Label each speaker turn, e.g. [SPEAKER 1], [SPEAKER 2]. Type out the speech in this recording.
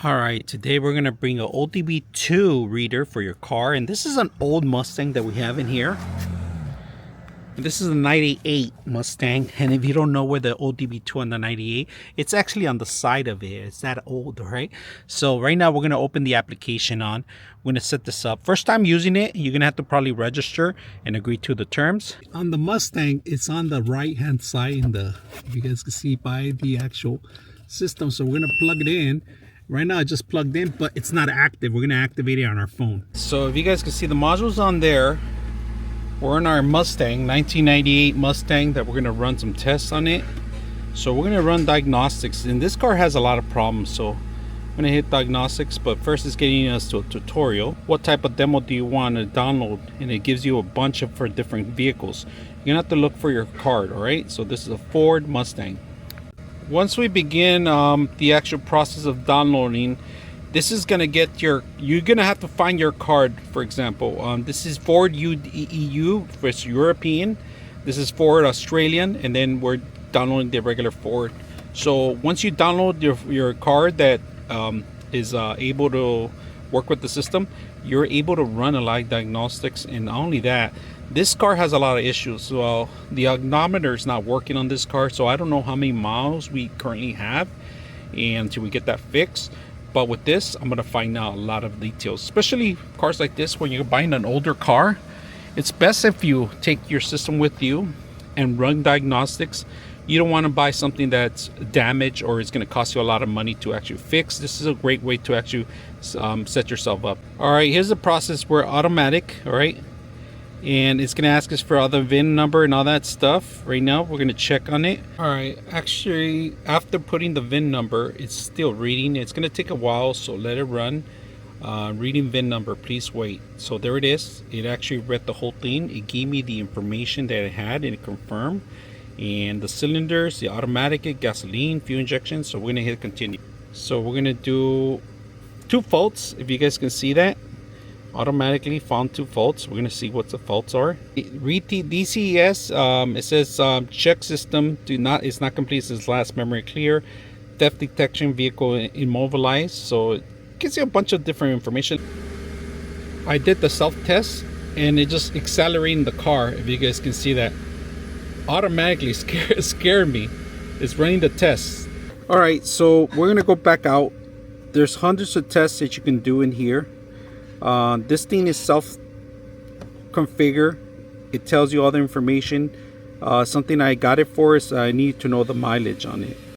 [SPEAKER 1] Alright, today we're going to bring an OBD2 reader for your car, and this is an old Mustang that we have in here. And this is a 98 Mustang, and if you don't know where the OBD2 and the 98, it's actually on the side of it. It's that old, right? So right now we're going to open the application on. We're going to set this up. First time using it, you're going to have to probably register and agree to the terms. On the Mustang, it's on the right hand side in the, if you guys can see, by the actual system. So we're going to plug it in. Right now I just plugged in, but it's not active. We're going to activate it on our phone. So if you guys can see, the module's on there. We're in our Mustang, 1998 Mustang, that we're going to run some tests on it. So we're going to run Diagnostics, and this car has a lot of problems. So I'm going to hit Diagnostics, but first it's getting us to a tutorial. What type of demo do you want to download? And it gives you a bunch of for different vehicles. You're going to have to look for your card, all right? So this is a Ford Mustang. Once we begin the actual process of downloading, this is going to get your, you're going to have to find your card. For example, this is Ford EU, for European. This is Ford Australian, and then we're downloading the regular Ford. So once you download your card that is able to work with the system, you're able to run a lot of diagnostics. And not only that, this car has a lot of issues. Well, the odometer is not working on this car, so I don't know how many miles we currently have until we get that fixed. But with this, I'm going to find out a lot of details, especially cars like this. When you're buying an older car, it's best if you take your system with you and run diagnostics. You don't want to buy something that's damaged or it's going to cost you a lot of money to actually fix. This is a great way to actually set yourself up. All right, here's the process. We're automatic, all right? And it's going to ask us for other VIN number and all that stuff. Right now we're going to check on it. All right, actually after putting the VIN number, it's still reading. It's going to take a while, so let it run. Reading VIN number, please wait. So there it is. It actually read the whole thing. It gave me the information that it had, and it confirmed. And the cylinders, the automatic, gasoline, fuel injection. So we're going to hit continue. So we're going to do 2 faults, if you guys can see that. Automatically found 2 faults. We're going to see what the faults are. Read the DCS. It says check system it's not complete. It says last memory clear, theft detection, vehicle immobilized. So it gives you a bunch of different information. I did the self-test, and it just accelerating the car. If you guys can see that, automatically scared me. It's running the tests. All right, so we're gonna go back out. There's hundreds of tests that you can do in here. This thing is self-configure. It tells you all the information. Something I got it for is I need to know the mileage on it.